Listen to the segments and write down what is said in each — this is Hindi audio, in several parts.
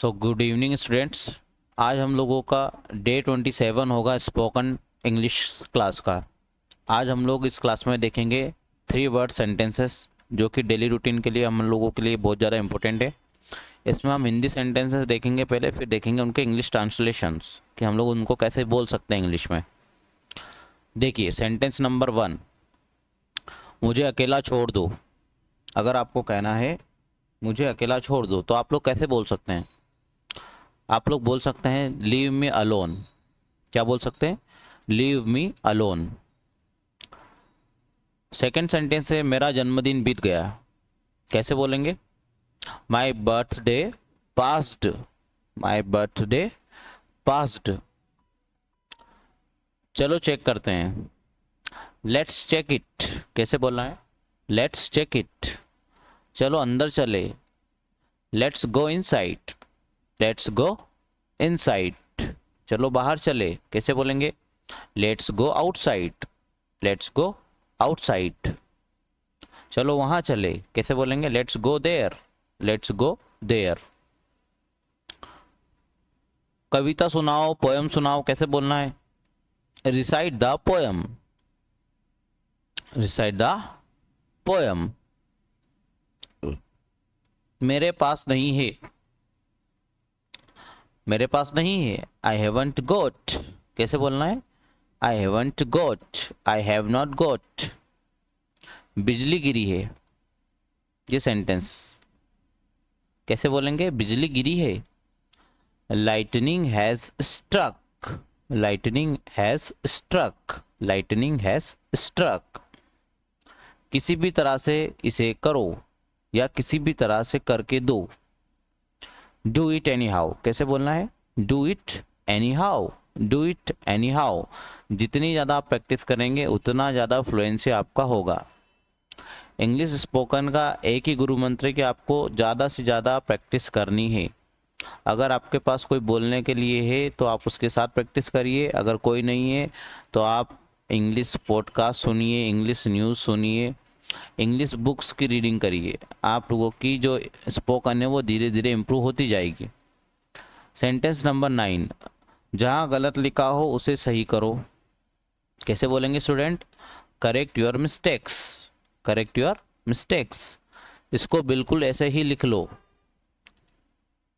So good evening students. आज हम लोगों का डे 27 होगा स्पोकन इंग्लिश क्लास का। आज हम लोग इस क्लास में देखेंगे 3 वर्ड सेंटेंसेस जो कि डेली रूटीन के लिए हम लोगों के लिए बहुत ज़्यादा इंपॉर्टेंट है। इसमें हम हिंदी सेंटेंसेस देखेंगे पहले, फिर देखेंगे उनके इंग्लिश ट्रांसलेशंस कि हम लोग उनको कैसे बोल सकते हैं इंग्लिश में। देखिए सेंटेंस नंबर 1, मुझे अकेला छोड़ दो। अगर आपको कहना है मुझे अकेला छोड़ दो तो आप लोग कैसे बोल सकते हैं? आप लोग बोल सकते हैं लीव मी अलोन। क्या बोल सकते हैं? Leave me alone. Second sentence है मेरा जन्मदिन बीत गया। कैसे बोलेंगे? My birthday passed. My birthday passed. चलो चेक करते हैं। Let's check it. कैसे बोलना है? Let's check it. चलो अंदर चले। Let's go inside. Let's go inside. चलो बाहर चले। कैसे बोलेंगे? Let's go outside. Let's go outside. चलो वहां चले। कैसे बोलेंगे? Let's go there. Let's go there. कविता सुनाओ, पोयम सुनाओ। कैसे बोलना है? Recite the poem. Recite the poem. मेरे पास नहीं है। मेरे पास नहीं है। I haven't got. कैसे बोलना है? I haven't got. I have not got. बिजली गिरी है। ये सेंटेंस कैसे बोलेंगे? बिजली गिरी है। Lightning has struck. Lightning has struck. Lightning has struck. किसी भी तरह से इसे करो या किसी भी तरह से करके दो। Do it any how. कैसे बोलना है? Do it any how. Do it any how. जितनी ज़्यादा आप प्रैक्टिस करेंगे उतना ज़्यादा फ्लुएंसी आपका होगा। इंग्लिश स्पोकन का एक ही गुरु मंत्र है कि आपको ज़्यादा से ज़्यादा प्रैक्टिस करनी है। अगर आपके पास कोई बोलने के लिए है तो आप उसके साथ प्रैक्टिस करिए, अगर कोई नहीं है तो आप इंग्लिश पॉडकास्ट सुनिए, इंग्लिश न्यूज़ सुनिए, इंग्लिश बुक्स की रीडिंग करिए। आप लोगों की जो स्पोकन है वो धीरे धीरे इम्प्रूव होती जाएगी। सेंटेंस नंबर 9, जहाँ गलत लिखा हो उसे सही करो। कैसे बोलेंगे student? Correct your mistakes. Correct your mistakes. इसको बिल्कुल ऐसे ही लिख लो,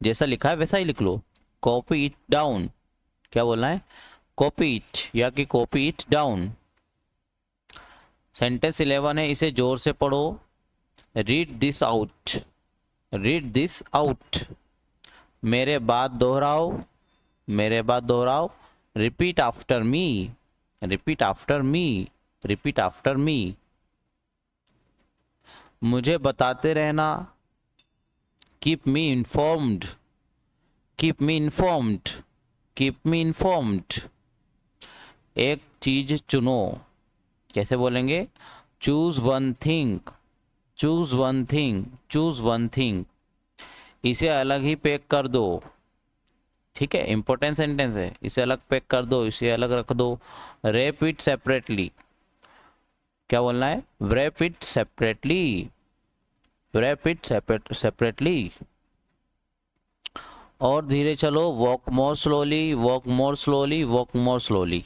जैसा लिखा है वैसा ही लिख लो। Copy it down. क्या बोलना है? कॉपी इट या कि कॉपी इट डाउन। सेंटेंस 11 है, इसे जोर से पढ़ो। Read this out. Read this out. मेरे बाद दोहराओ। मेरे बाद दोहराओ। Repeat after me. Repeat after me. Repeat after me. मुझे बताते रहना। Keep me informed. Keep me informed. Keep me informed. एक चीज चुनो। कैसे बोलेंगे? Choose one thing. Choose one thing. Choose one thing. इसे अलग ही पैक कर दो। ठीक है, इंपॉर्टेंट सेंटेंस है। इसे अलग पैक कर दो, इसे अलग रख दो। Wrap it separately. क्या बोलना है? Wrap it separately. Wrap it separately. और धीरे चलो। वॉक मोर स्लोली। वॉक मोर स्लोली। वॉक मोर स्लोली।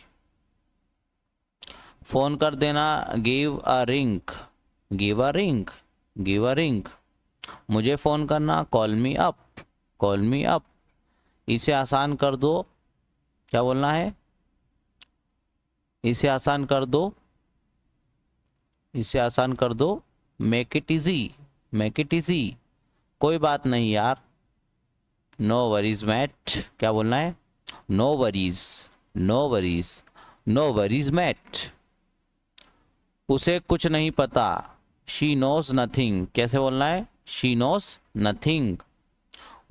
फोन कर देना। Give a ring. Give a ring. Give a ring. मुझे फोन करना। Call me up. Call me up. इसे आसान कर दो। क्या बोलना है? इसे आसान कर दो। इसे आसान कर दो। Make it easy. Make it easy. कोई बात नहीं यार। No worries mate. क्या बोलना है? No worries. No worries. No worries mate. उसे कुछ नहीं पता। She knows nothing. कैसे बोलना है? She knows nothing.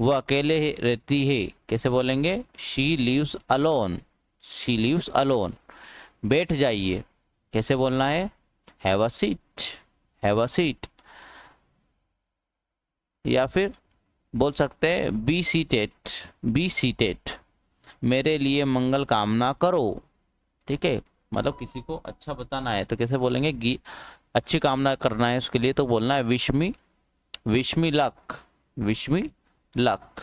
वो अकेले रहती है। कैसे बोलेंगे? She lives alone. She lives alone. बैठ जाइए। कैसे बोलना है? Have a seat. Have a seat. या फिर बोल सकते हैं बी सीटेड। Be seated. मेरे लिए मंगल कामना करो। ठीक है, मतलब किसी को अच्छा बताना है तो कैसे बोलेंगे? अच्छी कामना करना है उसके लिए तो बोलना है wish me luck. Wish me luck.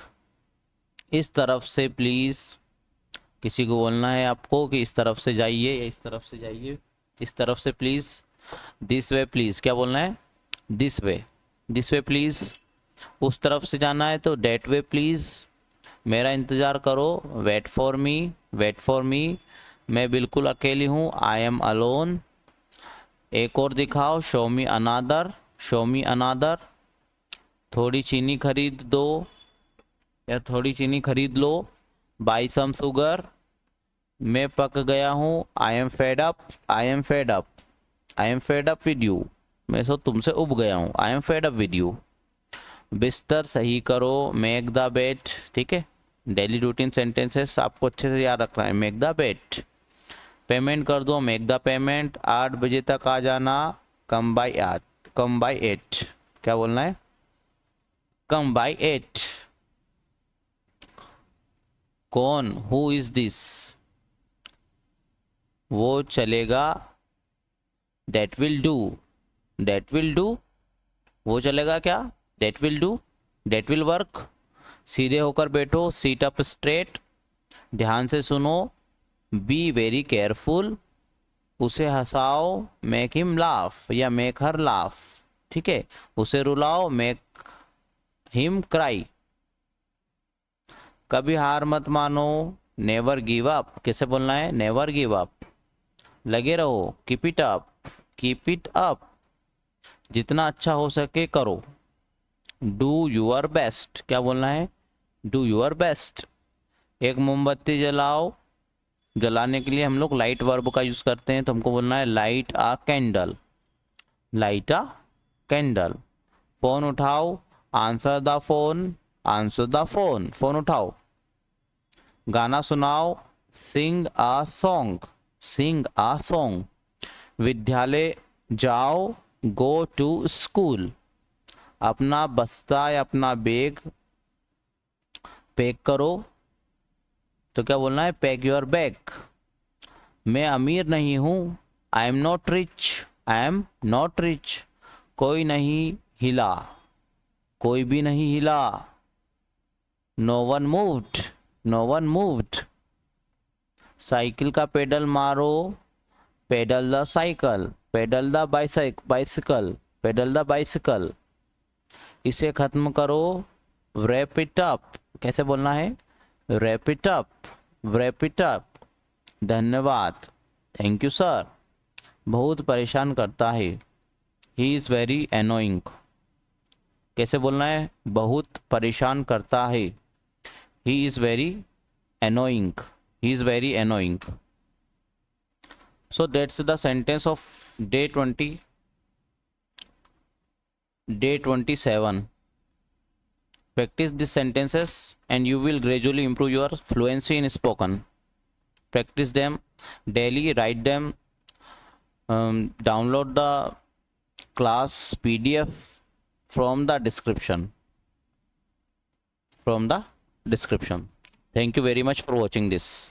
इस तरफ से प्लीज़, किसी को बोलना है आपको कि इस तरफ से जाइए या इस तरफ से जाइए, इस तरफ से प्लीज़, दिस वे प्लीज़, क्या बोलना है, दिस वे प्लीज़। उस तरफ से जाना है तो डेट वे प्लीज़, मेरा इंतज़ार करो, वेट फॉर मी, मैं बिल्कुल अकेली हूँ, आई एम अलोन। एक और दिखाओ, शो मी अनादर, थोड़ी चीनी खरीद दो या थोड़ी चीनी खरीद लो, बाई सम शुगर, मैं पक गया हूँ, I am fed up with you, मैं सो तुमसे उब गया हूँ, I am fed up with you. बिस्तर सही करो, मेक द बेड, ठीक है, डेली रूटीन सेंटेंसेस आपको अच्छे से याद रखना है, मेक द बेड। पेमेंट कर दो, मेक द पेमेंट। 8 बजे तक आ जाना, कम बाय 8, क्या बोलना है, कम बाय 8। कौन, हु इज दिस, वो चलेगा, डेट विल डू, वो चलेगा क्या, डेट विल वर्क। सीधे होकर बैठो, सीट अप स्ट्रेट, ध्यान से सुनो, बी वेरी केयरफुल, उसे हंसाओ, मेक हिम लाफ या मेक हर लाफ, ठीक है, उसे रुलाओ, मेक हिम क्राई। कभी हार मत मानो, नेवर गिव अप, कैसे बोलना है, नेवर गिव अप। लगे रहो, कीप इट अप, जितना अच्छा हो सके करो। डू यूर बेस्ट, क्या बोलना है, डू यूर बेस्ट। एक मोमबत्ती जलाओ, जलाने के लिए हम लोग लाइट वर्ब का यूज करते हैं, तो हमको बोलना है लाइट अ कैंडल, फोन उठाओ, आंसर द फोन, फोन उठाओ। गाना सुनाओ, सिंग अ सॉन्ग। विद्यालय जाओ, गो टू स्कूल। अपना बस्ता या अपना बैग पैक करो, तो क्या बोलना है, पैक योर बैग। मैं अमीर नहीं हूँ, आई एम नॉट रिच, कोई भी नहीं हिला, नो वन मूव्ड। साइकिल का पेडल मारो, pedal the cycle, pedal the bicycle. इसे खत्म करो, wrap it up, कैसे बोलना है, wrap it up। धन्यवाद, थैंक यू सर। बहुत परेशान करता है, ही इज़ वेरी एनोइंग, कैसे बोलना है, बहुत परेशान करता है, he is very annoying. So that's the sentence of day 27. Practice these sentences and you will gradually improve your fluency in spoken. Practice them daily, write them, download the class PDF from the description. Thank you very much for watching this.